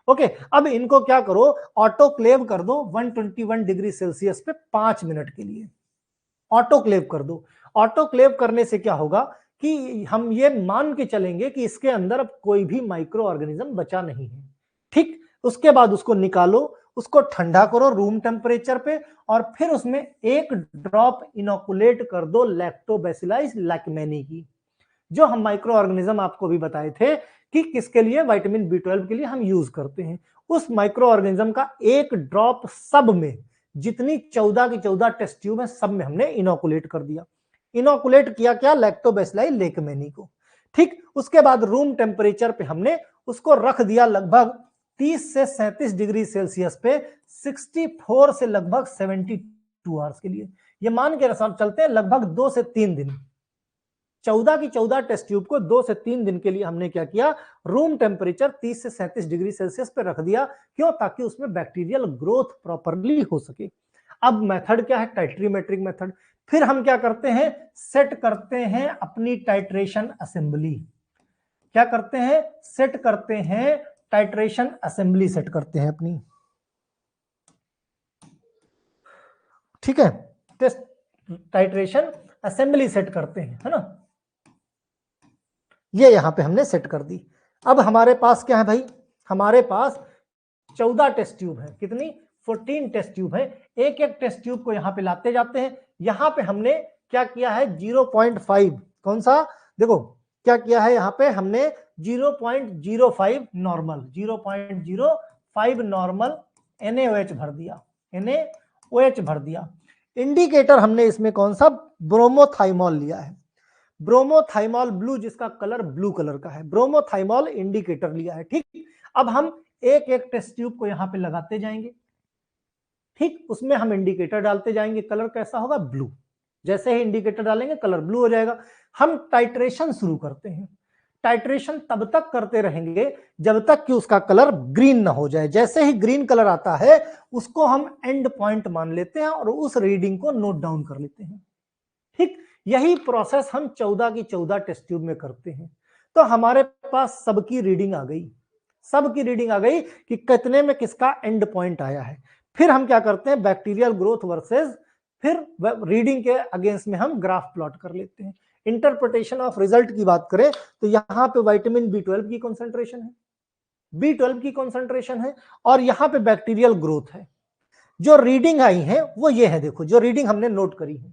ओके, अब इनको क्या करो, ऑटोक्लेव कर दो 121 डिग्री सेल्सियस पे 5 मिनट के लिए, ऑटोक्लेव कर दो। ऑटोक्लेव करने से क्या होगा कि हम ये मान के चलेंगे कि इसके अंदर अब कोई भी माइक्रो ऑर्गेनिज्म बचा नहीं है। ठीक, उसके बाद उसको निकालो, उसको ठंडा करो रूम टेम्परेचर पे, और फिर उसमें 1 ड्रॉप इनोकुलेट कर दो लैक्टोबैसिलस लैक्मेनी की, जो हम माइक्रो ऑर्गेनिज्म आपको भी बताए थे कि किसके लिए, विटामिन B12 के लिए हम यूज करते हैं। उस माइक्रो ऑर्गेनिज्म का 1 ड्रॉप सब में जितनी 14 की 14 टेस्ट ट्यूब है सब में हमने इनोकुलेट कर दिया। इनोकुलेट किया क्या, लैक्टोबैसिलाई लेकमेनी को। ठीक, उसके बाद रूम टेम्परेचर पे हमने उसको रख दिया लगभग 30 से 37 डिग्री सेल्सियस पे 64 से लगभग 72 आवर्स के लिए। ये मान के चलते हैं लगभग 2 से 3 दिन। 14 की 14 टेस्ट ट्यूब को 2 से 3 दिन के लिए हमने क्या किया, रूम टेम्परेचर 30 से 37 डिग्री सेल्सियस पे रख दिया। क्यों, ताकि उसमें बैक्टीरियल ग्रोथ प्रॉपरली हो सके। अब मेथड क्या है, टाइट्रीमेट्रिक मेथड। फिर हम क्या करते हैं, सेट करते हैं अपनी टाइट्रेशन असेंबली। क्या करते हैं, सेट करते हैं टाइट्रेशन असेंबली, सेट करते हैं अपनी। ठीक है, टेस्ट टाइट्रेशन असेंबली सेट करते हैं, है ना। ये यहां पे हमने सेट कर दी। अब हमारे पास क्या है भाई, हमारे पास 14 टेस्ट ट्यूब है। कितनी, 14 टेस्ट ट्यूब है। एक एक टेस्ट ट्यूब को यहां पे लाते जाते हैं। यहां पे हमने क्या किया है, 0.5, कौन सा, देखो क्या किया है, यहां पे हमने 0.05 नॉर्मल, 0.05 नॉर्मल NaOH भर दिया, NaOH भर दिया। इंडिकेटर हमने इसमें कौन सा, ब्रोमोथाइमॉल लिया है, ब्रोमोथाइमॉल ब्लू, जिसका कलर ब्लू कलर का है, ब्रोमोथाइमॉल इंडिकेटर लिया है। ठीक, अब हम एक एक टेस्ट ट्यूब को यहां पे लगाते जाएंगे। ठीक, उसमें हम इंडिकेटर डालते जाएंगे, कलर कैसा होगा, ब्लू। जैसे ही इंडिकेटर डालेंगे कलर ब्लू हो जाएगा। हम टाइट्रेशन शुरू करते हैं। टाइट्रेशन तब तक करते रहेंगे जब तक कि उसका कलर ग्रीन ना हो जाए। जैसे ही ग्रीन कलर आता है उसको हम एंड पॉइंट मान लेते हैं और उस रीडिंग को नोट डाउन कर लेते हैं। ठीक, यही प्रोसेस हम 14 की 14 टेस्ट ट्यूब में करते हैं। तो हमारे पास सबकी रीडिंग आ गई, सबकी रीडिंग आ गई कि कितने में किसका एंड पॉइंट आया है। फिर हम क्या करते हैं, बैक्टीरियल ग्रोथ वर्सेस फिर रीडिंग के अगेंस्ट में हम ग्राफ प्लॉट कर लेते हैं। इंटरप्रिटेशन ऑफ रिजल्ट की बात करें तो यहां पे विटामिन B12 की कॉन्सेंट्रेशन है, B12 की कॉन्सेंट्रेशन है, और यहां पे बैक्टीरियल ग्रोथ है। जो रीडिंग आई है वो ये है, देखो जो रीडिंग हमने नोट करी है।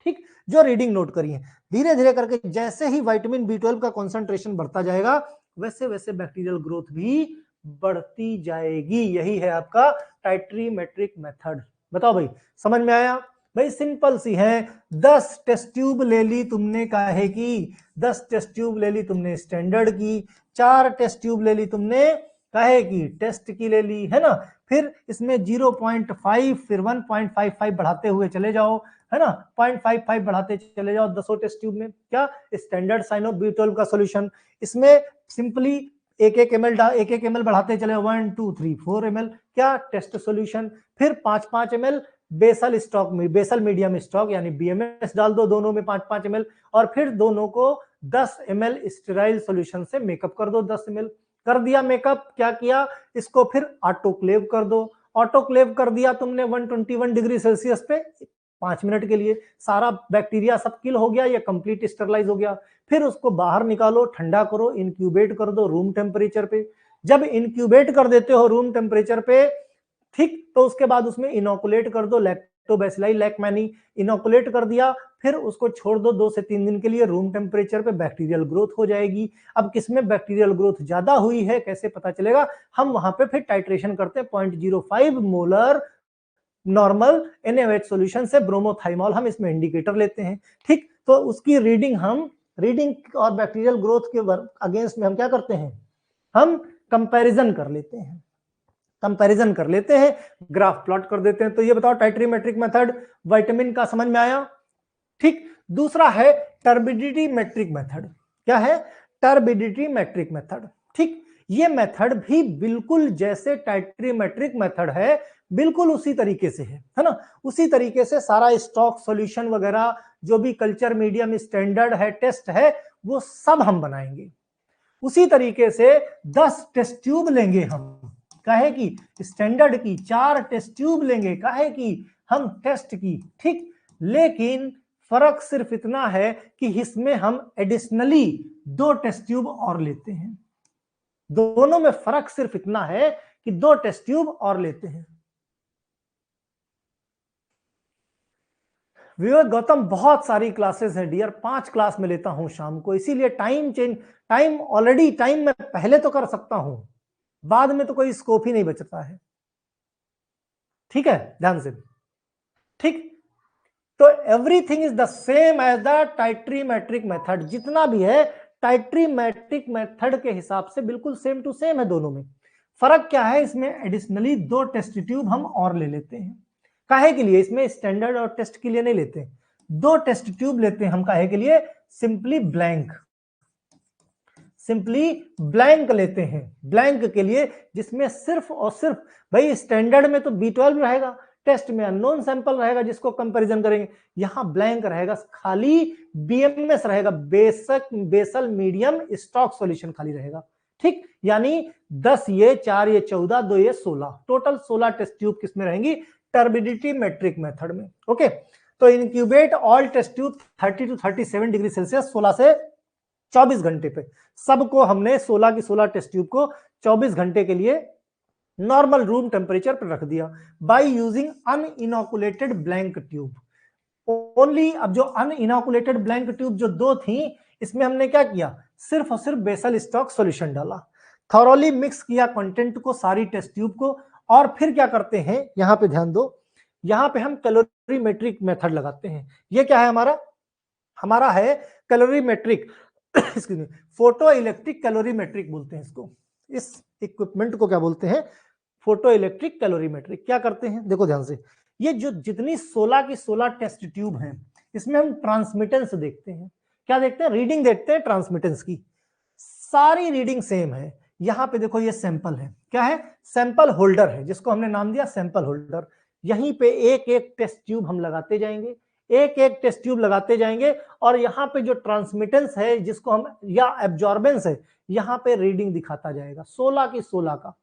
ठीक, जो रीडिंग नोट करी है, धीरे धीरे करके जैसे ही विटामिन B12 का कॉन्सेंट्रेशन बढ़ता जाएगा वैसे वैसे बैक्टीरियल ग्रोथ भी बढ़ती जाएगी। यही है आपका टाइट्रीमेट्रिक मेथड। बताओ भाई, समझ में आया भाई, सिंपल सी है। 10 टेस्ट ट्यूब ले ली तुमने काहे की, 10 टेस्ट ट्यूब ले ली तुमने स्टैंडर्ड की, 4 टेस्ट ट्यूब ले ली तुमने काहे की, टेस्ट की ले ली, है ना। फिर इसमें 0.5 फिर 1.55 बढ़ाते हुए चले जाओ, है ना, 0.55 बढ़ाते चले जाओ 10 टेस्ट ट्यूब में। क्या, स्टैंडर्ड साइनो B12 का सॉल्यूशन। इसमें सिंपली एक एक एम एल बढ़ाते चले, 1 2 3 4 ml, क्या, टेस्ट सॉल्यूशन। फिर 5 ml बेसल स्टॉक में, बेसल मीडियम स्टॉक यानी BMS डाल दो दोनों में 5 ml, और फिर दोनों को 10 ml स्टेराइल सॉल्यूशन से मेकअप कर दो। 10 ml कर दिया मेकअप, क्या किया, इसको फिर ऑटोक्लेव कर दो। ऑटोक्लेव कर दिया तुमने 121 डिग्री सेल्सियस पे 5 मिनट के लिए, सारा बैक्टीरिया सब किल हो गया, ये कंप्लीट स्टरलाइज हो गया। फिर उसको बाहर निकालो, ठंडा करो, इंक्यूबेट कर दो रूम टेम्परेचर पे। जब इंक्यूबेट कर देते हो रूम टेम्परेचर पे, ठीक, तो उसके बाद उसमें इनोकुलेट कर दो लैक्टोबैसिलाई लेकमैनी, इनोकुलेट कर दिया। फिर उसको छोड़ दो 2 से 3 दिन के लिए रूम टेम्परेचर पे, बैक्टीरियल ग्रोथ हो जाएगी। अब किसमें बैक्टीरियल ग्रोथ ज्यादा हुई है कैसे पता चलेगा, हम वहां पे फिर टाइट्रेशन करते हैं 0.05 मोलर नॉर्मल NaOH सॉल्यूशन से ब्रोमोथाइमॉल हम इसमें इंडिकेटर लेते हैं। ठीक, तो उसकी रीडिंग हम, रीडिंग और बैक्टीरियल ग्रोथ के अगेंस्ट में हम क्या करते हैं, हम कंपैरिजन कर लेते हैं, कंपैरिजन कर लेते हैं, ग्राफ प्लॉट कर देते हैं। तो ये बताओ टाइट्रीमेट्रिक मेथड विटामिन का समझ में आया। ठीक, दूसरा है टर्बिडिटी मेट्रिक मेथड। क्या है, टर्बिडिटी मेट्रिक मेथड। ठीक, ये मेथड भी बिल्कुल जैसे टाइट्रीमेट्रिक मेथड है, बिल्कुल उसी तरीके से है ना। उसी तरीके से सारा स्टॉक सॉल्यूशन वगैरह जो भी कल्चर मीडियम स्टैंडर्ड है, टेस्ट है, वो सब हम बनाएंगे उसी तरीके से। 10 टेस्ट ट्यूब लेंगे हम, काहे की, स्टैंडर्ड की, 4 टेस्ट ट्यूब लेंगे काहे की, हम टेस्ट की। ठीक, लेकिन फर्क सिर्फ इतना है कि इसमें हम एडिशनली 2 टेस्ट ट्यूब और लेते हैं। दोनों में फर्क सिर्फ इतना है कि 2 टेस्ट ट्यूब और लेते हैं। विवेक गौतम, बहुत सारी क्लासेस हैं डियर, 5 क्लास में लेता हूं शाम को, इसीलिए टाइम ऑलरेडी, टाइम मैं पहले तो कर सकता हूं, बाद में तो कोई स्कोप ही नहीं बचता है। ठीक है, ध्यान से। ठीक। तो everything is the same as the titrimetric method, जितना भी है टाइट्रीमेट्रिक मेथड के हिसाब से बिल्कुल सेम टू सेम है दोनों में। फर्क क्या है, इसमें एडिशनली 2 टेस्ट ट्यूब हम और ले लेते हैं। काहे के लिए? इसमें स्टैंडर्ड और टेस्ट के लिए नहीं लेते, 2 टेस्ट ट्यूब लेते हैं हम। काहे के लिए? सिंपली ब्लैंक लेते हैं, ब्लैंक के लिए, जिसमें सिर्फ और सिर्फ, भाई स्टैंडर्ड में तो B12 रहेगा, टेस्ट में अननोन सैंपल रहेगा जिसको कंपैरिजन करेंगे, यहां ब्लैंक रहेगा, खाली BMS रहेगा, बेसल मीडियम स्टॉक सॉल्यूशन खाली रहेगा। ठीक, यानी 10 ये 4 ये 14 2 ये 16, टोटल 16 टेस्ट ट्यूब किसमें रहेंगी? टर्बिडिटी मेट्रिक मेथड में। ओके, तो incubate all test tube 30 to 37 degree Celsius, 16 से 24 घंटे पे। सबको हमने 16 की 16 टेस्ट ट्यूब को 24 घंटे के लिए नॉर्मल रूम टेम्परेचर पर रख दिया by using uninoculated blank tube only. अब जो अनइनोकुलेटेड ब्लैंक ट्यूब जो 2 थी, इसमें हमने क्या किया? सिर्फ और सिर्फ बेसल स्टॉक सॉल्यूशन डाला, थॉरोली मिक्स किया कंटेंट को, सारी टेस्ट ट्यूब को, और फिर क्या करते हैं, यहां पे ध्यान दो, यहां पे हम कैलोरीमेट्रिक मेथड लगाते हैं। ये क्या है हमारा है कैलोरीमेट्रिक फोटो इलेक्ट्रिक कैलोरीमेट्रिक बोलते हैं इसको। इस इक्विपमेंट को क्या बोलते हैं? Photo electric calorimetric. क्या करते हैं, देखो ध्यान से, ये जो जितनी 16 की 16 टेस्ट ट्यूब हैं, इसमें हम ट्रांसमिटेंस देखते हैं। क्या देखते हैं? रीडिंग देखते हैं ट्रांसमिटेंस की। सारी रीडिंग सेम है। यहां पे देखो, ये सैंपल है, क्या है? सैंपल होल्डर है, जिसको हमने नाम दिया सैंपल होल्डर। यहीं पे एक एक टेस्ट ट्यूब हम लगाते जाएंगे, एक एक टेस्ट ट्यूब लगाते जाएंगे, और यहाँ पे जो ट्रांसमिटेंस है, जिसको हम, या एब्जॉर्बेंस है, यहाँ पे रीडिंग दिखाता जाएगा 16 की 16 का।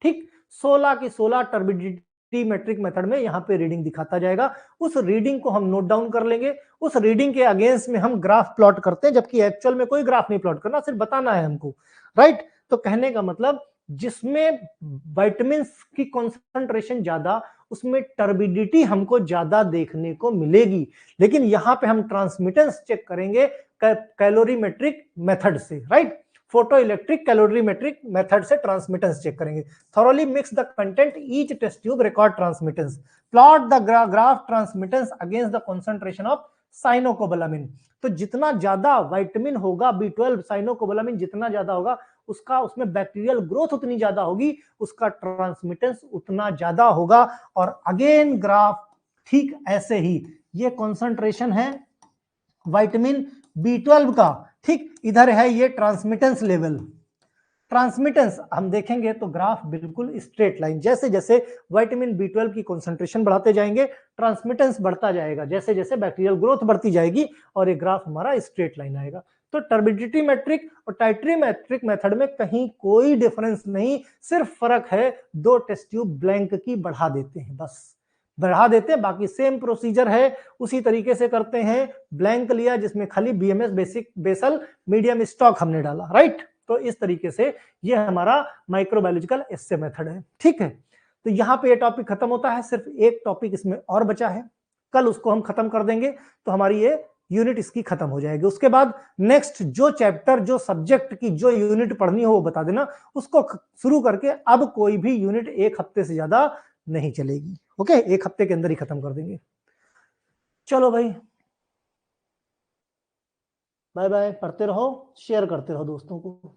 ठीक, 16 की 16 टर्बिडिटी मेट्रिक मेथड में यहाँ पे रीडिंग दिखाता जाएगा। उस रीडिंग को हम नोट डाउन कर लेंगे, उस रीडिंग के अगेंस्ट में हम ग्राफ प्लॉट करते हैं, जबकि एक्चुअल में कोई ग्राफ नहीं प्लॉट करना, सिर्फ बताना है हमको, राइट। तो कहने का मतलब, जिसमें विटामिन की कॉन्सेंट्रेशन ज्यादा, उसमें टर्बिडिटी हमको ज्यादा देखने को मिलेगी। लेकिन यहां पे हम ट्रांसमिटेंस चेक करेंगे कैलोरीमेट्रिक मेथड से, right. Photoelectric calorimetric method से ट्रांसमिटेंस चेक करेंगे। Thoroughly mix the content each test tube record transmittance, plot the graph transmittance against the concentration of cyanocobalamin. तो जितना ज्यादा विटामिन होगा B12, साइनोकोबालामिन जितना ज्यादा होगा, उसका उसमें बैक्टीरियल ग्रोथ उतनी ज्यादा होगी, उसका ट्रांसमिटेंस उतना ज्यादा होगा। और अगेन ग्राफ ठीक ऐसे ही, ये कॉन्सेंट्रेशन है विटामिन B12 का, ठीक, इधर है ये ट्रांसमिटेंस लेवल। ट्रांसमिटेंस हम देखेंगे तो ग्राफ बिल्कुल स्ट्रेट लाइन, जैसे जैसे विटामिन B12 की कंसंट्रेशन बढ़ाते जाएंगे, ट्रांसमिटेंस बढ़ता जाएगा, जैसे जैसे बैक्टीरियल ग्रोथ बढ़ती जाएगी, और ये ग्राफ हमारा स्ट्रेट लाइन आएगा। तो टर्बिडिटी मेट्रिक और टाइट्रीमेट्रिक मेथड में कहीं कोई डिफरेंस नहीं, सिर्फ फर्क है 2 टेस्ट ट्यूब ब्लैंक की बढ़ा देते हैं, बस बढ़ा देते हैं, बाकी सेम प्रोसीजर है, उसी तरीके से करते हैं। ब्लैंक लिया, जिसमें खाली BMS basic basal medium stock हमने डाला, राइट। तो इस तरीके से ये हमारा माइक्रोबायोलॉजिकल एस्से मेथड है, ठीक है। तो यहाँ पे ये टॉपिक खत्म होता है, सिर्फ एक टॉपिक इसमें और बचा है, कल उसको हम खत्म कर देंगे, तो हमारी ये यूनिट इसकी खत्म हो जाएगी। उसके बाद नेक्स्ट जो चैप्टर, जो सब्जेक्ट की जो यूनिट पढ़नी हो वो बता देना, उसको शुरू करके अब कोई भी यूनिट 1 हफ्ते से ज्यादा नहीं चलेगी। ओके, 1 हफ्ते के अंदर ही खत्म कर देंगे। चलो भाई, बाय बाय, पढ़ते रहो, शेयर करते रहो दोस्तों को।